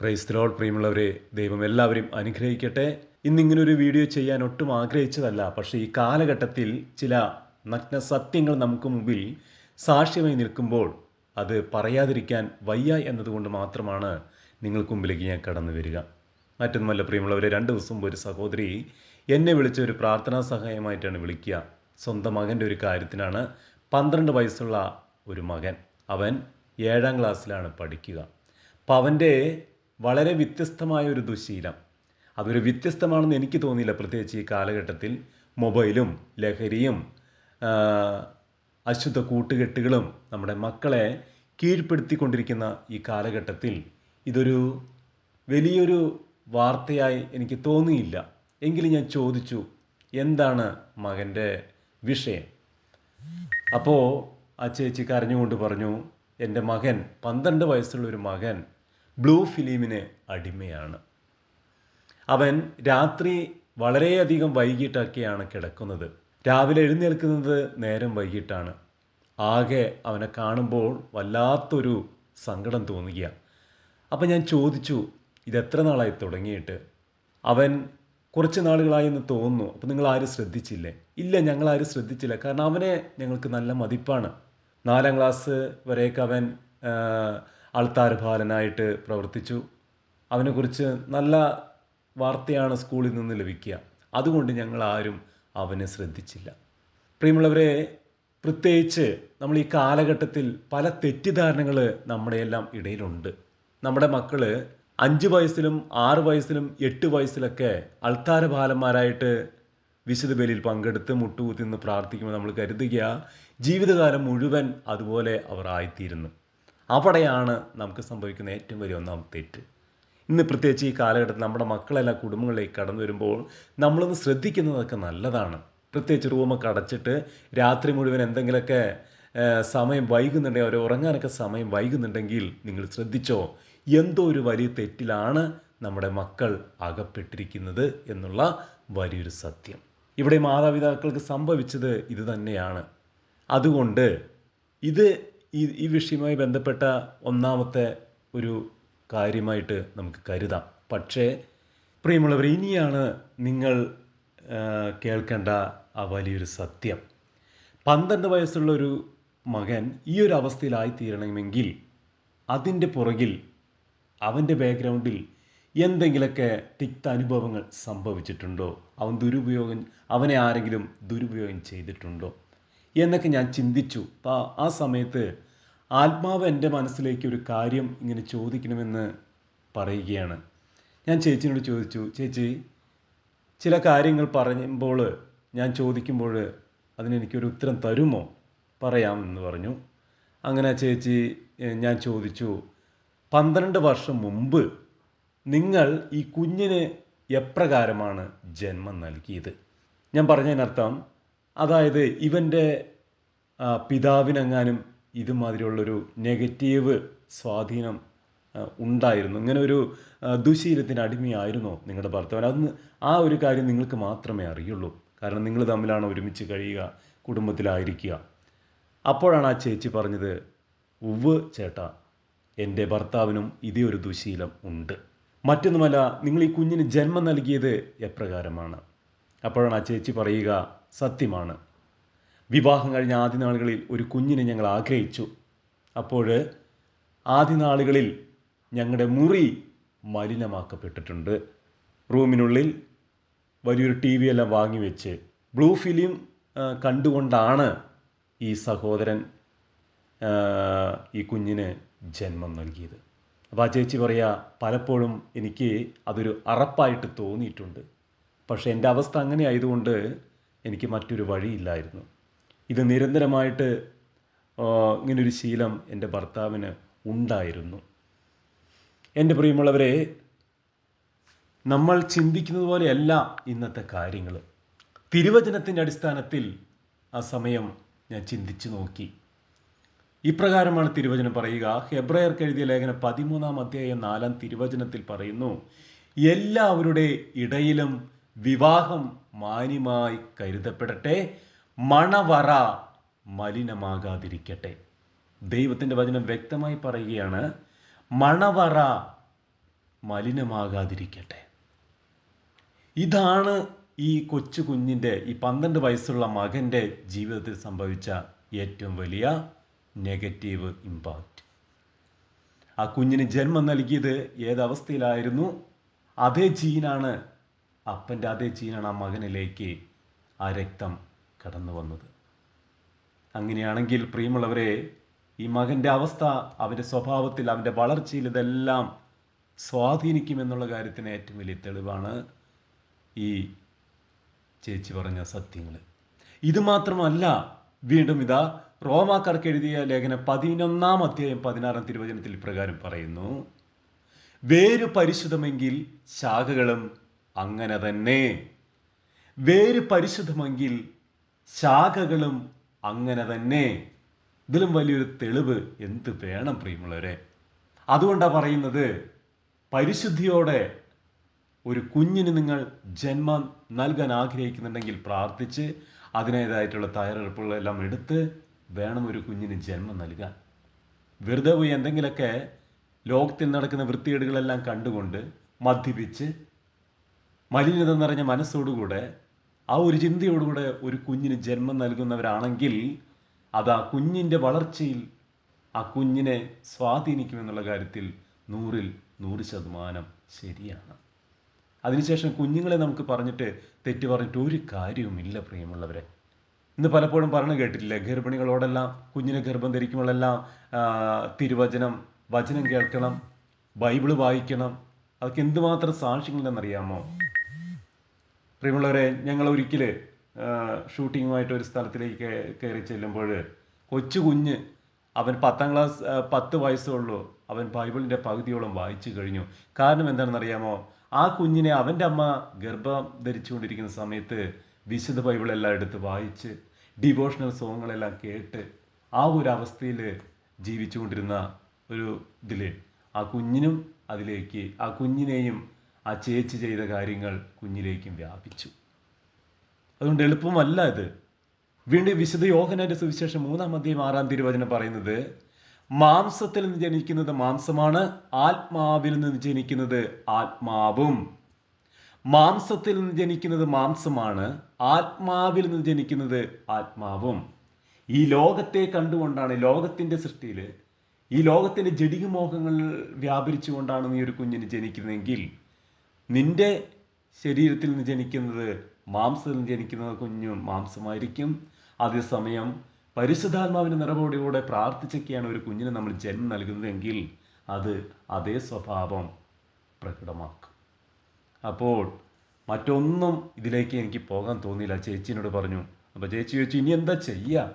Praise the Lord. പ്രിയമുള്ളവരെ, ദൈവം എല്ലാവരെയും അനുഗ്രഹിക്കട്ടെ. ഇന്നിങ്ങനൊരു വീഡിയോ ചെയ്യാൻ ഒട്ടും ആഗ്രഹിച്ചതല്ല. പക്ഷേ ഈ കാലഘട്ടത്തിൽ ചില നഗ്ന സത്യങ്ങൾ നമുക്ക് മുമ്പിൽ സാക്ഷ്യമായി നിൽക്കുമ്പോൾ അത് പറയാതിരിക്കാൻ വയ്യ എന്നതുകൊണ്ട് മാത്രമാണ് നിങ്ങൾക്ക് മുമ്പിലേക്ക് ഞാൻ കടന്നു വരിക. മറ്റൊന്നുമല്ല പ്രിയമുള്ളവരെ, 2 ദിവസം മുമ്പ് ഒരു സഹോദരി എന്നെ വിളിച്ച ഒരു പ്രാർത്ഥനാ സഹായമായിട്ടാണ് വിളിക്കുക. സ്വന്തം മകൻ്റെ ഒരു കാര്യത്തിനാണ്. 12 വയസ്സുള്ള ഒരു മകൻ, അവൻ 7ാം ക്ലാസ്സിലാണ് പഠിക്കുക. അപ്പോൾ അവൻ്റെ വളരെ വ്യത്യസ്തമായ ഒരു ദുശ്ശീലം, അതൊരു വ്യത്യസ്തമാണെന്ന് എനിക്ക് തോന്നിയില്ല. പ്രത്യേകിച്ച് ഈ കാലഘട്ടത്തിൽ മൊബൈലും ലഹരിയും അശുദ്ധ കൂട്ടുകെട്ടുകളും നമ്മുടെ മക്കളെ കീഴ്പ്പെടുത്തിക്കൊണ്ടിരിക്കുന്ന ഈ കാലഘട്ടത്തിൽ ഇതൊരു വലിയൊരു വാർത്തയായി എനിക്ക് തോന്നിയില്ല. എങ്കിലും ഞാൻ ചോദിച്ചു, എന്താണ് മകൻ്റെ വിഷയം? അപ്പോൾ ആ ചേച്ചി കരഞ്ഞുകൊണ്ട് പറഞ്ഞു, എൻ്റെ മകൻ 12 വയസ്സുള്ളൊരു മകൻ ബ്ലൂ ഫിലിമിന് അടിമയാണ്. അവൻ രാത്രി വളരെയധികം വൈകിട്ടൊക്കെയാണ് കിടക്കുന്നത്. രാവിലെ എഴുന്നേൽക്കുന്നത് നേരം വൈകിട്ടാണ്. ആകെ അവനെ കാണുമ്പോൾ വല്ലാത്തൊരു സങ്കടം തോന്നുക. അപ്പം ഞാൻ ചോദിച്ചു, ഇതെത്ര നാളായി തുടങ്ങിയിട്ട്? അവൻ കുറച്ച് നാളുകളായി എന്ന് തോന്നുന്നു. അപ്പോൾ നിങ്ങൾ ആരും ശ്രദ്ധിച്ചില്ലേ? ഇല്ല, ഞങ്ങളാരും ശ്രദ്ധിച്ചില്ല. കാരണം അവനെ ഞങ്ങൾക്ക് നല്ല മതിപ്പാണ്. 4ാം ക്ലാസ് വരെയൊക്കെ അവൻ ആൾത്താരപാലനായിട്ട് പ്രവർത്തിച്ചു. അവനെക്കുറിച്ച് നല്ല വാർത്തയാണ് സ്കൂളിൽ നിന്ന് ലഭിക്കുക. അതുകൊണ്ട് ഞങ്ങളാരും അവനെ ശ്രദ്ധിച്ചില്ല. പ്രിയമുള്ളവരെ, പ്രത്യേകിച്ച് നമ്മൾ ഈ കാലഘട്ടത്തിൽ പല തെറ്റിദ്ധാരണകൾ നമ്മുടെ എല്ലാം ഇടയിലുണ്ട്. നമ്മുടെ മക്കൾ 5 വയസ്സിലും 6 വയസ്സിലും 8 വയസ്സിലൊക്കെ അൾത്താരപാലന്മാരായിട്ട് വിശുദ്ധ ബലിയിൽ പങ്കെടുത്ത് മുട്ടുകുത്തി നിന്ന് പ്രാർത്ഥിക്കുമ്പോൾ നമ്മൾ കരുതുക ജീവിതകാലം മുഴുവൻ അതുപോലെ അവർ ആയിത്തീരുന്നു. അവിടെയാണ് നമുക്ക് സംഭവിക്കുന്ന ഏറ്റവും വലിയ ഒന്നാമത്തെ തെറ്റ്. ഇന്ന് പ്രത്യേകിച്ച് ഈ കാലഘട്ടത്തിൽ നമ്മുടെ മക്കളെല്ലാം കുടുംബങ്ങളിലേക്ക് കടന്നു വരുമ്പോൾ നമ്മളൊന്ന് ശ്രദ്ധിക്കുന്നതൊക്കെ നല്ലതാണ്. പ്രത്യേകിച്ച് റൂമൊക്കെ അടച്ചിട്ട് രാത്രി മുഴുവൻ എന്തെങ്കിലുമൊക്കെ സമയം വൈകുന്നുണ്ടെങ്കിൽ, അവർ ഉറങ്ങാനൊക്കെ സമയം വൈകുന്നുണ്ടെങ്കിൽ നിങ്ങൾ ശ്രദ്ധിച്ചോ, എന്തോ ഒരു വലിയ തെറ്റിലാണ് നമ്മുടെ മക്കൾ അകപ്പെട്ടിരിക്കുന്നത് എന്നുള്ള വലിയൊരു സത്യം. ഇവിടെ മാതാപിതാക്കൾക്ക് സംഭവിച്ചത് ഇത് തന്നെയാണ്. അതുകൊണ്ട് ഈ വിഷയവുമായി ബന്ധപ്പെട്ട ഒന്നാമത്തെ ഒരു കാര്യമായിട്ട് നമുക്ക് കരുതാം. പക്ഷേ പ്രിയമുള്ളവർ, ഇനിയാണ് നിങ്ങൾ കേൾക്കേണ്ട ആ വലിയൊരു സത്യം. 12 വയസ്സുള്ളൊരു മകൻ ഈ ഒരു അവസ്ഥയിലായിത്തീരണമെങ്കിൽ അതിൻ്റെ പുറകിൽ, അവൻ്റെ ബാക്ക്ഗ്രൗണ്ടിൽ എന്തെങ്കിലുമൊക്കെ തിക്ത അനുഭവങ്ങൾ സംഭവിച്ചിട്ടുണ്ടോ? അവനെ ആരെങ്കിലും ദുരുപയോഗം ചെയ്തിട്ടുണ്ടോ എന്നൊക്കെ ഞാൻ ചിന്തിച്ചു. അപ്പോൾ ആ സമയത്ത് ആത്മാവ് എൻ്റെ മനസ്സിലേക്ക് ഒരു കാര്യം ഇങ്ങനെ ചോദിക്കണമെന്ന് പറയുകയാണ്. ഞാൻ ചേച്ചിനോട് ചോദിച്ചു, ചേച്ചി, ചില കാര്യങ്ങൾ പറയുമ്പോൾ ഞാൻ ചോദിക്കുമ്പോൾ അതിനെനിക്കൊരു ഉത്തരം തരുമോ? പറയാമെന്ന് പറഞ്ഞു. അങ്ങനെ ചേച്ചി, ഞാൻ ചോദിച്ചു, 12 വർഷം മുമ്പ് നിങ്ങൾ ഈ കുഞ്ഞിന് എപ്രകാരമാണ് ജന്മം നൽകിയത്? ഞാൻ പറഞ്ഞതിനർത്ഥം, അതായത് ഇവൻ്റെ പിതാവിനെങ്ങാനും ഇതുമാതിരിയുള്ളൊരു നെഗറ്റീവ് സ്വാധീനം ഉണ്ടായിരുന്നു, ഇങ്ങനെ ഒരു ദുശീലത്തിന് അടിമയായിരുന്നോ നിങ്ങളുടെ ഭർത്താവിന്? അതൊന്ന് ആ ഒരു കാര്യം നിങ്ങൾക്ക് മാത്രമേ അറിയുള്ളൂ. കാരണം നിങ്ങൾ തമ്മിലാണ് ഒരുമിച്ച് കഴിയുക, കുടുംബത്തിലായിരിക്കുക. അപ്പോഴാണ് ആ ചേച്ചി പറഞ്ഞത്, ഉവ്വ് ചേട്ടാ, എൻ്റെ ഭർത്താവിനും ഇതേ ഒരു ദുശീലം ഉണ്ട്. മറ്റൊന്നുമല്ല, നിങ്ങൾ ഈ കുഞ്ഞിന് ജന്മം നൽകിയത് എപ്രകാരമാണ്? അപ്പോഴാണ് ആ ചേച്ചി പറയുക, സത്യമാണ്, വിവാഹം കഴിഞ്ഞ ആദ്യ നാളുകളിൽ ഒരു കുഞ്ഞിനെ ഞങ്ങൾ ആഗ്രഹിച്ചു. അപ്പോൾ ആദ്യ നാളുകളിൽ ഞങ്ങളുടെ മുറി മലിനമാക്കപ്പെട്ടിട്ടുണ്ട്. റൂമിനുള്ളിൽ വലിയൊരു TV എല്ലാം വാങ്ങി വെച്ച് ബ്ലൂ ഫിലിം കണ്ടുകൊണ്ടാണ് ഈ സഹോദരൻ ഈ കുഞ്ഞിന് ജന്മം നൽകിയത്. അപ്പോൾ ആ ചേച്ചി പറയുക, പലപ്പോഴും എനിക്ക് അതൊരു അറപ്പായിട്ട് തോന്നിയിട്ടുണ്ട്. പക്ഷേ എൻ്റെ അവസ്ഥ അങ്ങനെ ആയതുകൊണ്ട് എനിക്ക് മറ്റൊരു വഴിയില്ലായിരുന്നു. ഇത് നിരന്തരമായിട്ട് ഇങ്ങനൊരു ശീലം എൻ്റെ ഭർത്താവിന് ഉണ്ടായിരുന്നു. എൻ്റെ പ്രിയമുള്ളവരെ, നമ്മൾ ചിന്തിക്കുന്നത് പോലെയല്ല ഇന്നത്തെ കാര്യങ്ങൾ. തിരുവചനത്തിൻ്റെ അടിസ്ഥാനത്തിൽ ആ സമയം ഞാൻ ചിന്തിച്ചു നോക്കി. ഇപ്രകാരമാണ് തിരുവചനം പറയുക. ഹെബ്രായർക്ക് എഴുതിയ ലേഖനം 13-ാം അധ്യായം 4-ാം തിരുവചനത്തിൽ പറയുന്നു, എല്ലാവരുടെ ഇടയിലും വിവാഹം മാന്യമായി കരുതപ്പെടട്ടെ, മണവറ മലിനമാകാതിരിക്കട്ടെ. ദൈവത്തിൻ്റെ വചനം വ്യക്തമായി പറയുകയാണ്, മണവറ മലിനമാകാതിരിക്കട്ടെ. ഇതാണ് ഈ കൊച്ചു കുഞ്ഞിൻ്റെ, ഈ 12 വയസ്സുള്ള മകൻ്റെ ജീവിതത്തിൽ സംഭവിച്ച ഏറ്റവും വലിയ നെഗറ്റീവ് ഇമ്പാക്റ്റ്. ആ കുഞ്ഞിന് ജന്മം നൽകിയത് ഏതവസ്ഥയിലായിരുന്നു? അതേ ജീനാണ്, അപ്പൻ്റെ അതേ ജീനാണ് ആ മകനിലേക്ക് ആ രക്തം കടന്നു വന്നത്. അങ്ങനെയാണെങ്കിൽ പ്രിയമുള്ളവരെ, ഈ മകൻ്റെ അവസ്ഥ അവൻ്റെ സ്വഭാവത്തിൽ, അവൻ്റെ വളർച്ചയിൽ ഇതെല്ലാം സ്വാധീനിക്കുമെന്നുള്ള കാര്യത്തിന് ഏറ്റവും വലിയ തെളിവാണ് ഈ ചേച്ചി പറഞ്ഞ സത്യങ്ങൾ. ഇത് മാത്രമല്ല, വീണ്ടും ഇതാ റോമാക്കാർക്ക് എഴുതിയ ലേഖനം 11-ാം അധ്യായം 16-ാം തിരുവചനത്തിൽ ഇപ്രകാരം പറയുന്നു: വേര് പരിശുദ്ധമെങ്കിൽ ശാഖകളും അങ്ങനെ തന്നെ. വേര് പരിശുദ്ധമെങ്കിൽ ശാഖകളും അങ്ങനെ തന്നെ. ഇതിലും വലിയൊരു തെളിവ് എന്ത് വേണം പ്രിയമുള്ളവരെ? അതുകൊണ്ടാണ് പറയുന്നത്, പരിശുദ്ധിയോടെ ഒരു കുഞ്ഞിന് നിങ്ങൾ ജന്മം നൽകാൻ ആഗ്രഹിക്കുന്നുണ്ടെങ്കിൽ പ്രാർത്ഥിച്ച് അതിനേതായിട്ടുള്ള തയ്യാറെടുപ്പുകളെല്ലാം എടുത്ത് വേണം ഒരു കുഞ്ഞിന് ജന്മം നൽകാൻ. വെറുതെ പോയി എന്തെങ്കിലുമൊക്കെ ലോകത്തിൽ നടക്കുന്ന വൃത്തികേടുകളെല്ലാം കണ്ടുകൊണ്ട് മദ്യപിച്ച് മലിനത നിറഞ്ഞ മനസ്സോടുകൂടെ ആ ഒരു ചിന്തയോടുകൂടെ ഒരു കുഞ്ഞിന് ജന്മം നൽകുന്നവരാണെങ്കിൽ അത് ആ കുഞ്ഞിൻ്റെ വളർച്ചയിൽ ആ കുഞ്ഞിനെ സ്വാധീനിക്കുമെന്നുള്ള കാര്യത്തിൽ 100% ശരിയാണ്. അതിനുശേഷം കുഞ്ഞുങ്ങളെ നമുക്ക് പറഞ്ഞിട്ട് തെറ്റ് പറഞ്ഞിട്ട് ഒരു കാര്യവുമില്ല പ്രിയമുള്ളവരെ. ഇന്ന് പലപ്പോഴും പറഞ്ഞു കേട്ടിട്ടില്ലേ, ഗർഭിണികളോടെല്ലാം കുഞ്ഞിനെ ഗർഭം ധരിക്കുമ്പോഴെല്ലാം വചനം കേൾക്കണം, ബൈബിള് വായിക്കണം. അതൊക്കെ എന്തുമാത്രം സാക്ഷ്യങ്ങളുണ്ടെന്നറിയാമോ പ്രിയമുള്ളവരെ? ഞങ്ങൾ ഒരിക്കൽ ഷൂട്ടിങ്ങുമായിട്ട് ഒരു സ്ഥലത്തിലേക്ക് കയറി ചെല്ലുമ്പോൾ കൊച്ചു കുഞ്ഞ്, അവൻ 10 വയസ്സുള്ളൂ, അവൻ ബൈബിളിൻ്റെ പകുതിയോളം വായിച്ചു കഴിഞ്ഞു. കാരണം എന്താണെന്നറിയാമോ? ആ കുഞ്ഞിനെ അവൻ്റെ അമ്മ ഗർഭം ധരിച്ചുകൊണ്ടിരിക്കുന്ന സമയത്ത് വിശുദ്ധ ബൈബിളെല്ലാം എടുത്ത് വായിച്ച് ഡിവോഷണൽ സോങ്ങുകളെല്ലാം കേട്ട് ആ ഒരു അവസ്ഥയിൽ ജീവിച്ചുകൊണ്ടിരുന്ന ഒരു ഇതിൽ ആ കുഞ്ഞിനും അതിലേക്ക്, ആ കുഞ്ഞിനെയും ആ ചേച്ചി ചെയ്ത കാര്യങ്ങൾ കുഞ്ഞിലേക്കും വ്യാപിച്ചു. അതുകൊണ്ട് എളുപ്പമല്ല ഇത്. വീണ്ടും വിശുദ്ധ യോഹന്നാന്റെ സുവിശേഷം 3-ാം അധ്യായം 6-ാം തിരുവചനം പറയുന്നത്, മാംസത്തിൽ നിന്ന് ജനിക്കുന്നത് മാംസമാണ്, ആത്മാവിൽ നിന്ന് ജനിക്കുന്നത് ആത്മാവും. മാംസത്തിൽ നിന്ന് ജനിക്കുന്നത് മാംസമാണ്, ആത്മാവിൽ നിന്ന് ജനിക്കുന്നത് ആത്മാവും. ഈ ലോകത്തെ കണ്ടുകൊണ്ടാണ്, ലോകത്തിൻ്റെ സൃഷ്ടിയിൽ ഈ ലോകത്തിൻ്റെ ജഡികമോഹങ്ങൾ വ്യാപരിച്ചുകൊണ്ടാണ് നീ ഒരു കുഞ്ഞിന് ജനിക്കുന്നതെങ്കിൽ നിന്റെ ശരീരത്തിൽ നിന്ന് ജനിക്കുന്നത്, മാംസത്തിൽ നിന്ന് ജനിക്കുന്നത് കുഞ്ഞും മാംസമായിരിക്കും. അതേസമയം പരിശുദ്ധാത്മാവിൻ്റെ നിറവോടുകൂടെ പ്രാർത്ഥിച്ചൊക്കെയാണ് ഒരു കുഞ്ഞിന് നമ്മൾ ജന്മം നൽകുന്നതെങ്കിൽ അത് അതേ സ്വഭാവം പ്രകടമാക്കും. അപ്പോൾ മറ്റൊന്നും ഇതിലേക്ക് എനിക്ക് പോകാൻ തോന്നിയില്ല. ചേച്ചിനോട് പറഞ്ഞു. അപ്പോൾ ചേച്ചി ചോദിച്ചു, ഇനി എന്താ ചെയ്യുക?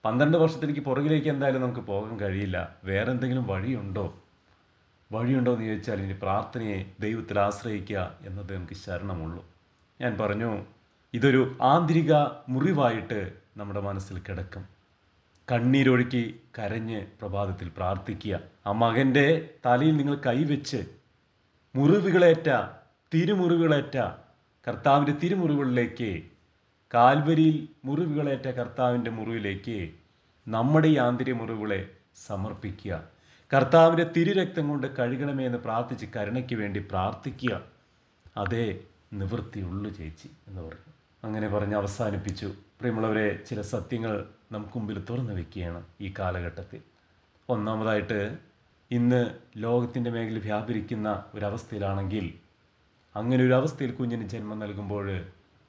12 വർഷത്തിലേക്ക് പുറകിലേക്ക് എന്തായാലും നമുക്ക് പോകാൻ കഴിയില്ല, വേറെ എന്തെങ്കിലും വഴിയുണ്ടോ എന്ന് ചോദിച്ചാൽ ഇനി പ്രാർത്ഥനയെ ദൈവത്തിൽ ആശ്രയിക്കുക എന്നത് നമുക്ക് ശരണമുള്ളൂ. ഞാൻ പറഞ്ഞു, ഇതൊരു ആന്തരിക മുറിവായിട്ട് നമ്മുടെ മനസ്സിൽ കിടക്കും. കണ്ണീരൊഴുക്കി കരഞ്ഞ് പ്രഭാതത്തിൽ പ്രാർത്ഥിക്കുക. ആ മകൻ്റെ തലയിൽ നിങ്ങൾ കൈവച്ച് തിരുമുറിവുകളേറ്റ കർത്താവിൻ്റെ തിരുമുറിവുകളിലേക്ക്, കാൽവരിയിൽ മുറിവുകളേറ്റ കർത്താവിൻ്റെ മുറിവിലേക്ക് നമ്മുടെ ഈ ആന്തരിക മുറിവുകളെ സമർപ്പിക്കുക. കർത്താവിൻ്റെ തിരുരക്തം കൊണ്ട് കഴുകണമേ എന്ന് പ്രാർത്ഥിച്ച് കരുണയ്ക്ക് വേണ്ടി പ്രാർത്ഥിക്കുക. അതേ നിവൃത്തിയുള്ളൂ ചേച്ചി എന്ന് പറഞ്ഞു. അങ്ങനെ പറഞ്ഞ് അവസാനിപ്പിച്ചു. പ്രിയമുള്ളവരെ, ചില സത്യങ്ങൾ നമുക്ക് മുമ്പിൽ തുറന്നു വയ്ക്കുകയാണ് ഈ കാലഘട്ടത്തിൽ. ഒന്നാമതായിട്ട്, ഇന്ന് ലോകത്തിൻ്റെ മേഖല വ്യാപരിക്കുന്ന ഒരവസ്ഥയിലാണെങ്കിൽ അങ്ങനെ ഒരു അവസ്ഥയിൽ കുഞ്ഞിന് ജന്മം നൽകുമ്പോൾ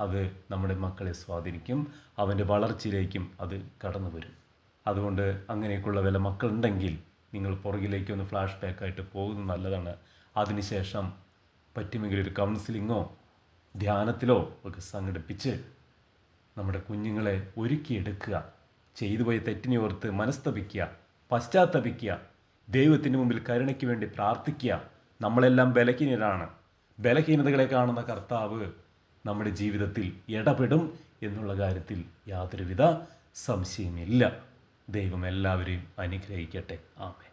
അത് നമ്മുടെ മക്കളെ സ്വാധീനിക്കും, അവൻ്റെ വളർച്ചയിലേക്കും അത് കടന്നു വരും. അതുകൊണ്ട് അങ്ങനെയൊക്കെയുള്ള വല്ല മക്കളുണ്ടെങ്കിൽ നിങ്ങൾ പുറകിലേക്കൊന്ന് ഫ്ലാഷ് ബാക്കായിട്ട് പോകുന്നത് നല്ലതാണ്. അതിനുശേഷം പറ്റുമെങ്കിൽ ഒരു കൗൺസിലിങ്ങോ ധ്യാനത്തിലോ ഒക്കെ സംഘടിപ്പിച്ച് നമ്മുടെ കുഞ്ഞുങ്ങളെ ഒരുക്കിയെടുക്കുക. ചെയ്തു പോയ തെറ്റിനെ ഓർത്ത് മനസ്തപിക്കുക, പശ്ചാത്തപിക്കുക, ദൈവത്തിൻ്റെ മുമ്പിൽ കരുണയ്ക്ക് വേണ്ടി പ്രാർത്ഥിക്കുക. നമ്മളെല്ലാം ബലഹീനരാണ്. ബലഹീനതകളെ കാണുന്ന കർത്താവ് നമ്മുടെ ജീവിതത്തിൽ ഇടപെടും എന്നുള്ള കാര്യത്തിൽ യാതൊരുവിധ സംശയമില്ല. ദൈവം എല്ലാവരെയും അനുഗ്രഹിക്കട്ടെ. ആമേൻ.